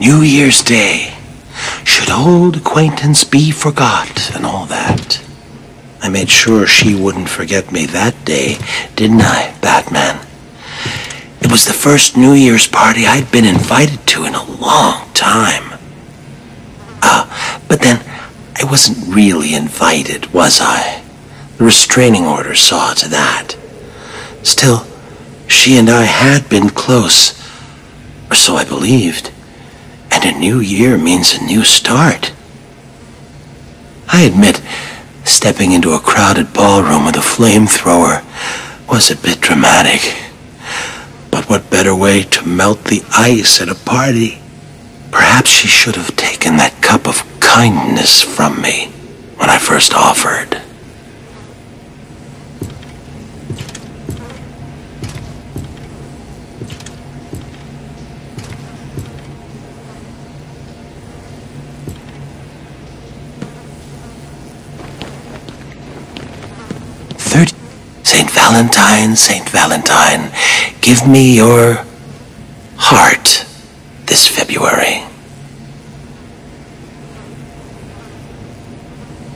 New Year's Day. Should old acquaintance be forgot and all that. I made sure she wouldn't forget me that day, didn't I, Batman? It was the first New Year's party I'd been invited to in a long time. But then I wasn't really invited, was I? The restraining order saw to that. Still, she and I had been close, or so I believed. And a new year means a new start. I admit, stepping into a crowded ballroom with a flamethrower was a bit dramatic. But what better way to melt the ice at a party? Perhaps she should have taken that cup of kindness from me when I first offered. Saint Valentine, give me your heart this February.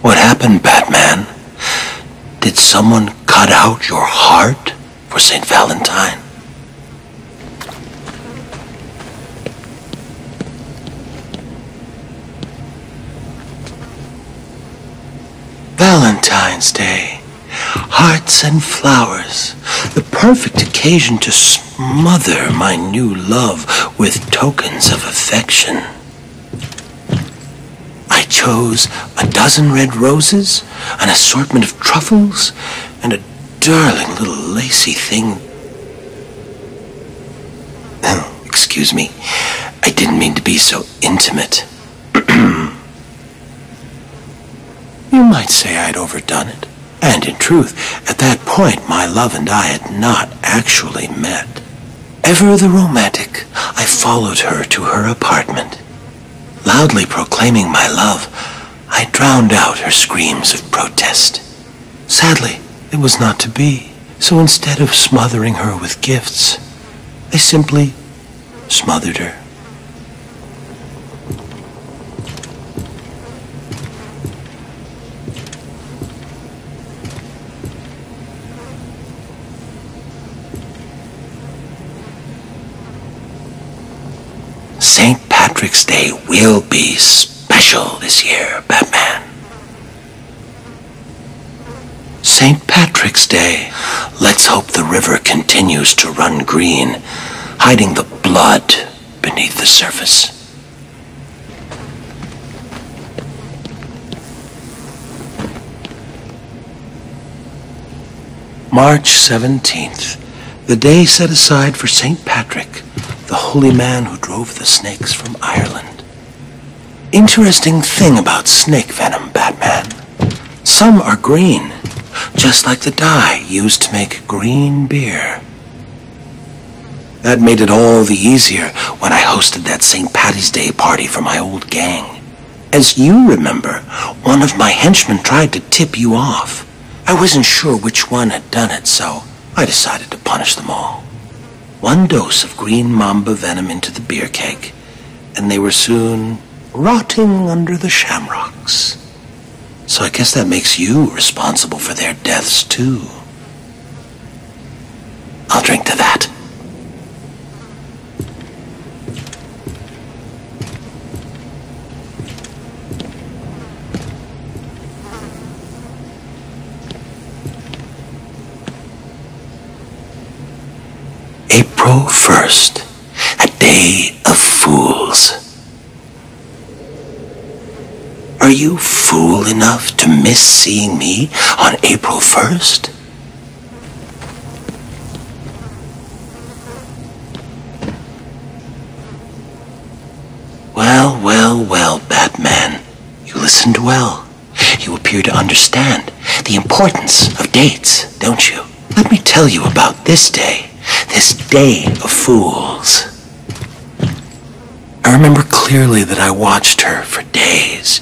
What happened, Batman? Did someone cut out your heart for Saint Valentine? Valentine's Day. Hearts and flowers, the perfect occasion to smother my new love with tokens of affection. I chose a dozen red roses, an assortment of truffles, and a darling little lacy thing. Excuse me, I didn't mean to be so intimate. You might say I'd overdone it. And in truth, at that point, my love and I had not actually met. Ever the romantic, I followed her to her apartment. Loudly proclaiming my love, I drowned out her screams of protest. Sadly, it was not to be, so instead of smothering her with gifts, I simply smothered her. St. Patrick's Day will be special this year, Batman. St. Patrick's Day. Let's hope the river continues to run green, hiding the blood beneath the surface. March 17th, the day set aside for St. Patrick, the holy man who drove the snakes from Ireland. Interesting thing about snake venom, Batman. Some are green, just like the dye used to make green beer. That made it all the easier when I hosted that St. Patty's Day party for my old gang. As you remember, one of my henchmen tried to tip you off. I wasn't sure which one had done it, so I decided to punish them all. 1 dose of green mamba venom into the beer keg, and they were soon rotting under the shamrocks. So I guess that makes you responsible for their deaths, too. I'll drink to that. April 1st, a day of fools. Are you fool enough to miss seeing me on April 1st? Well, Batman. You listened well. You appear to understand the importance of dates, don't you? Let me tell you about this day. This day of fools. I remember clearly that I watched her for days,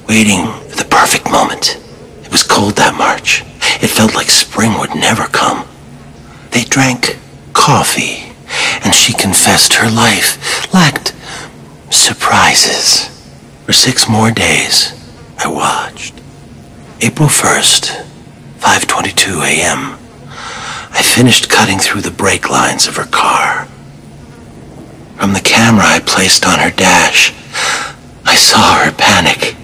waiting for the perfect moment. It was cold that March. It felt like spring would never come. They drank coffee, and she confessed her life lacked surprises. For 6 more days, I watched. April 1st, 5:22 a.m. I finished cutting through the brake lines of her car. From the camera I placed on her dash, I saw her panic.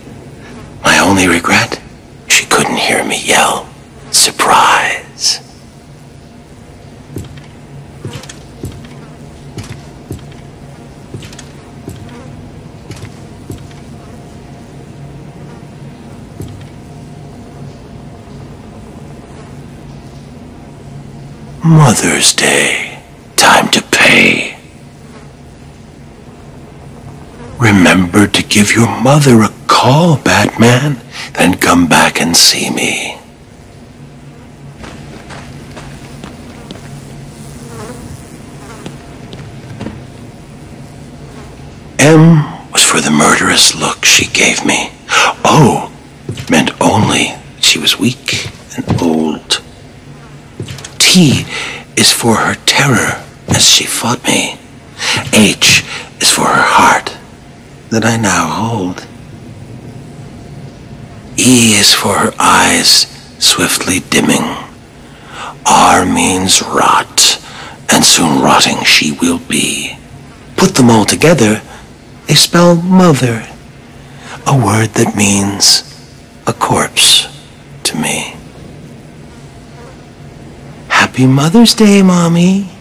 My only regret? She couldn't hear me yell, "Surprise!" Mother's Day. Time to pay. Remember to give your mother a call, Batman. Then come back and see me. M was for the murderous look she gave me. O meant only she was weak and old. T is for her terror as she fought me. H is for her heart that I now hold. E is for her eyes swiftly dimming. R means rot, and soon rotting she will be. Put them all together, they spell mother, a word that means a corpse to me. Happy Mother's Day, Mommy.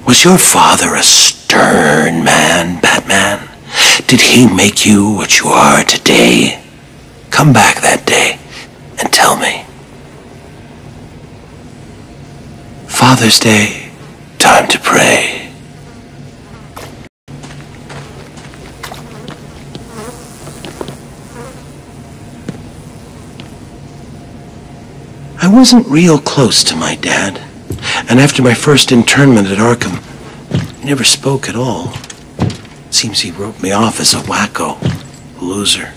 Was your father a stern man, Batman? Did he make you what you are today? Come back that day and tell me. Father's Day, time to pray. I wasn't real close to my dad, and after my first internment at Arkham, he never spoke at all. Seems he wrote me off as a wacko, a loser.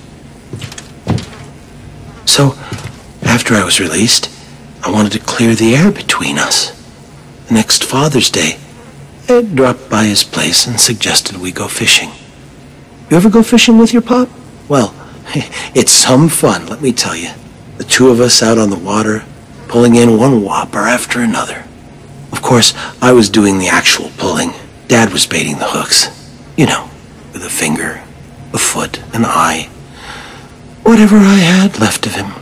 So, after I was released, I wanted to clear the air between us. Next Father's Day, I dropped by his place and suggested we go fishing. You ever go fishing with your pop? Well, it's some fun, let me tell you. The two of us out on the water, pulling in one whopper after another. Of course, I was doing the actual pulling. Dad was baiting the hooks. You know, with a finger, a foot, an eye. Whatever I had left of him.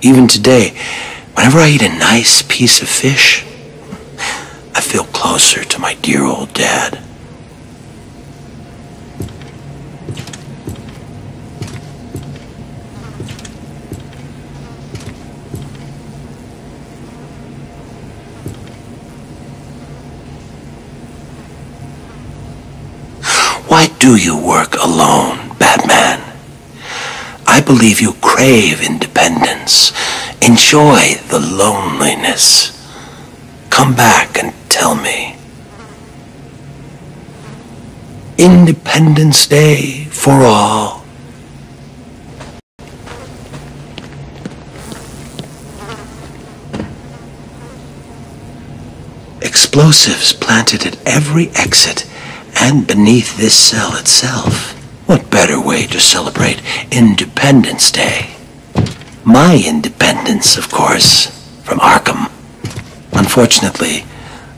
Even today, whenever I eat a nice piece of fish, I feel closer to my dear old dad. Why do you work alone, Batman? I believe you crave independence. Enjoy the loneliness. Come back and tell me. Independence Day for all. Explosives planted at every exit and beneath this cell itself. What better way to celebrate Independence Day? My independence, of course, from Arkham. Unfortunately,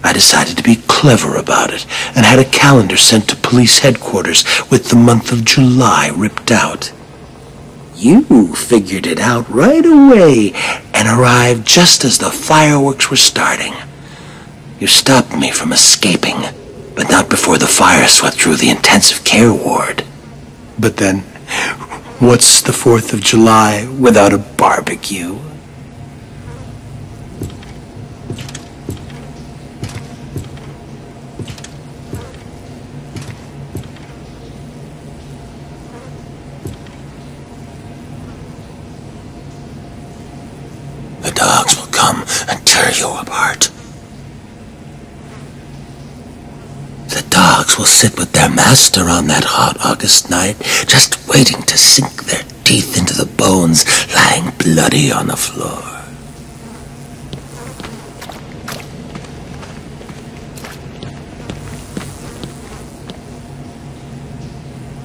I decided to be clever about it and had a calendar sent to police headquarters with the month of July ripped out. You figured it out right away and arrived just as the fireworks were starting. You stopped me from escaping, but not before the fire swept through the intensive care ward. But then, what's the 4th of July without a barbecue? The dogs will come and tear you apart. The dogs dogs will sit with their master on that hot August night, just waiting to sink their teeth into the bones lying bloody on the floor.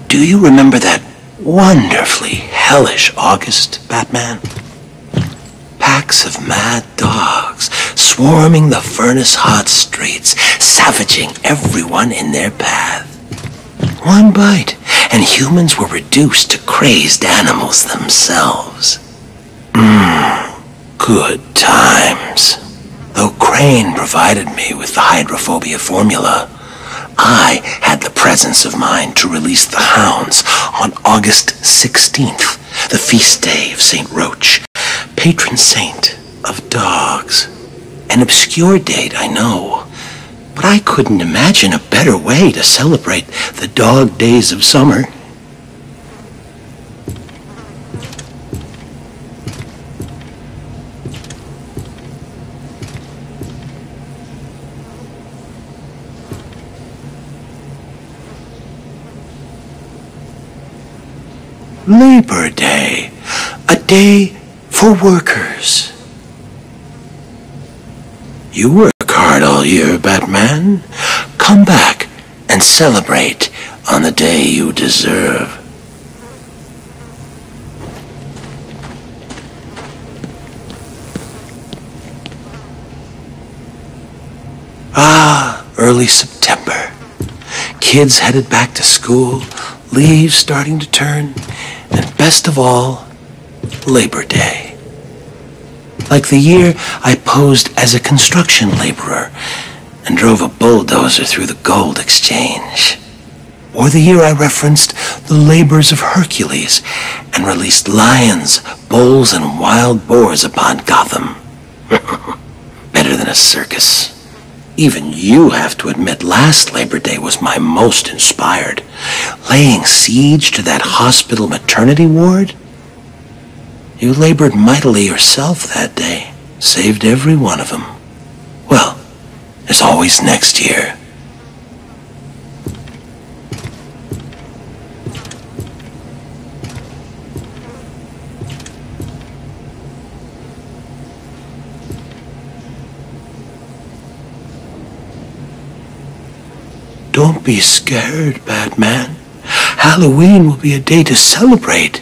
Do you remember that wonderfully hellish August, Batman? Packs of mad dogs swarming the furnace-hot streets, savaging everyone in their path. One bite, and humans were reduced to crazed animals themselves. Good times. Though Crane provided me with the hydrophobia formula, I had the presence of mind to release the hounds on August 16th, the feast day of St. Roach, patron saint of dogs. An obscure date, I know, but I couldn't imagine a better way to celebrate the dog days of summer. Labor Day, a day for workers. You work hard all year, Batman. Come back and celebrate on the day you deserve. Early September. Kids headed back to school, leaves starting to turn, and best of all, Labor Day. Like the year I posed as a construction laborer and drove a bulldozer through the gold exchange. Or the year I referenced the labors of Hercules and released lions, bulls, and wild boars upon Gotham. Better than a circus. Even you have to admit last Labor Day was my most inspired. Laying siege to that hospital maternity ward? You labored mightily yourself that day. Saved every one of them. Well, there's always next year. Don't be scared, Batman. Halloween will be a day to celebrate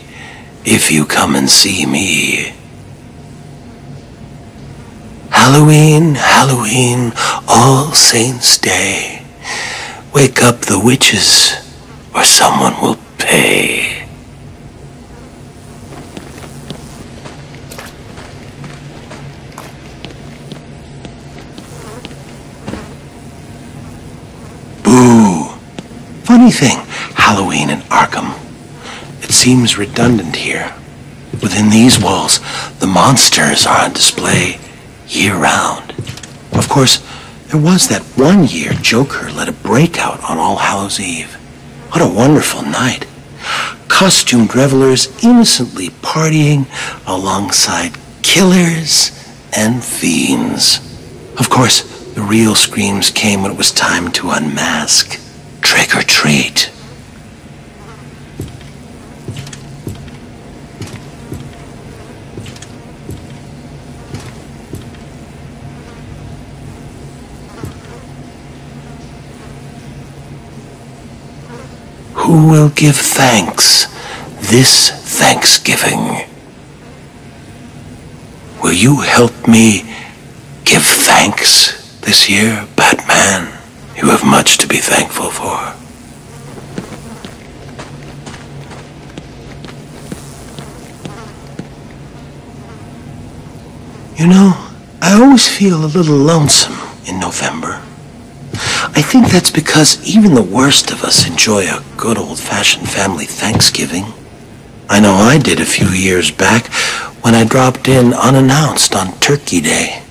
if you come and see me. Halloween, Halloween, All Saints' Day. Wake up the witches, or someone will pay. Funny thing, Halloween in Arkham. It seems redundant here. Within these walls, the monsters are on display year-round. Of course, there was that one year Joker led a breakout on All Hallows' Eve. What a wonderful night. Costumed revelers innocently partying alongside killers and fiends. Of course, the real screams came when it was time to unmask. Trick or treat. Who will give thanks this Thanksgiving? Will you help me give thanks this year, Batman? You have much to be thankful for. You know, I always feel a little lonesome in November. I think that's because even the worst of us enjoy a good old-fashioned family Thanksgiving. I know I did a few years back when I dropped in unannounced on Turkey Day.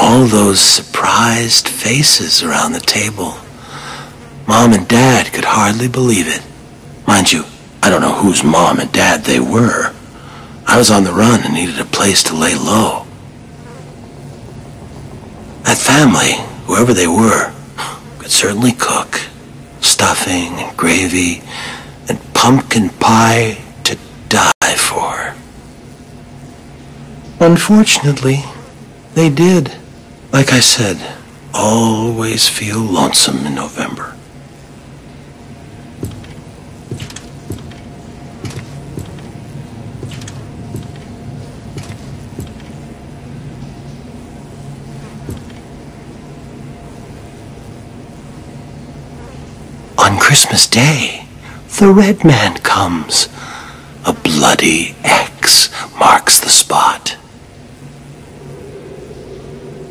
All those surprised faces around the table. Mom and Dad could hardly believe it. Mind you, I don't know whose mom and dad they were. I was on the run and needed a place to lay low. That family, whoever they were, could could certainly cook. Stuffing and gravy and pumpkin pie to die for. Unfortunately, they did. Like I said, always feel lonesome in November. On Christmas Day, the Red Man comes. A bloody X marks the spot.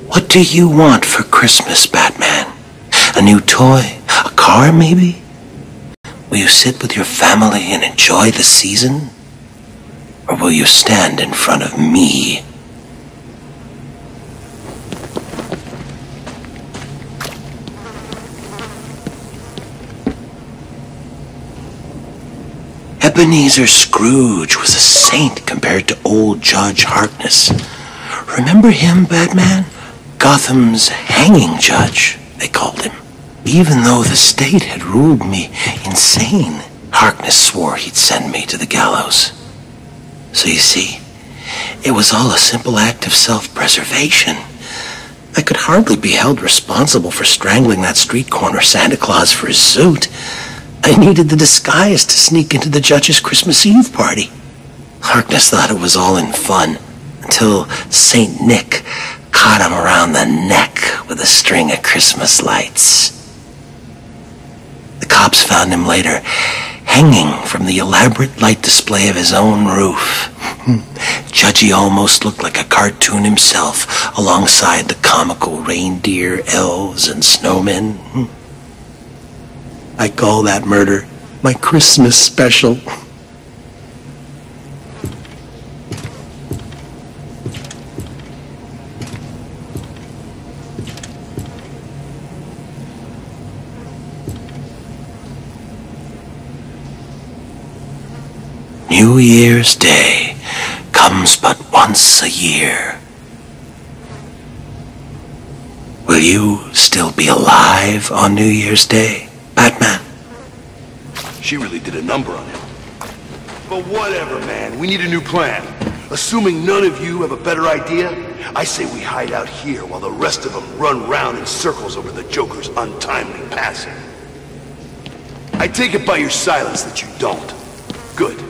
What do you want for Christmas, Batman? A new toy? A car, maybe? Will you sit with your family and enjoy the season? Or will you stand in front of me? Ebenezer Scrooge was a saint compared to old Judge Harkness. Remember him, Batman? Gotham's hanging judge, they called him. Even though the state had ruled me insane, Harkness swore he'd send me to the gallows. So you see, it was all a simple act of self-preservation. I could hardly be held responsible for strangling that street corner Santa Claus for his suit. I needed the disguise to sneak into the judge's Christmas Eve party. Harkness thought it was all in fun, until Saint Nick caught him around the neck with a string of Christmas lights. The cops found him later, hanging from the elaborate light display of his own roof. Judgy almost looked like a cartoon himself, alongside the comical reindeer, elves, and snowmen. I call that murder my Christmas special. New Year's Day comes but once a year. Will you still be alive on New Year's Day, Batman? She really did a number on him. But whatever, man. We need a new plan. Assuming none of you have a better idea, I say we hide out here while the rest of them run round in circles over the Joker's untimely passing. I take it by your silence that you don't. Good.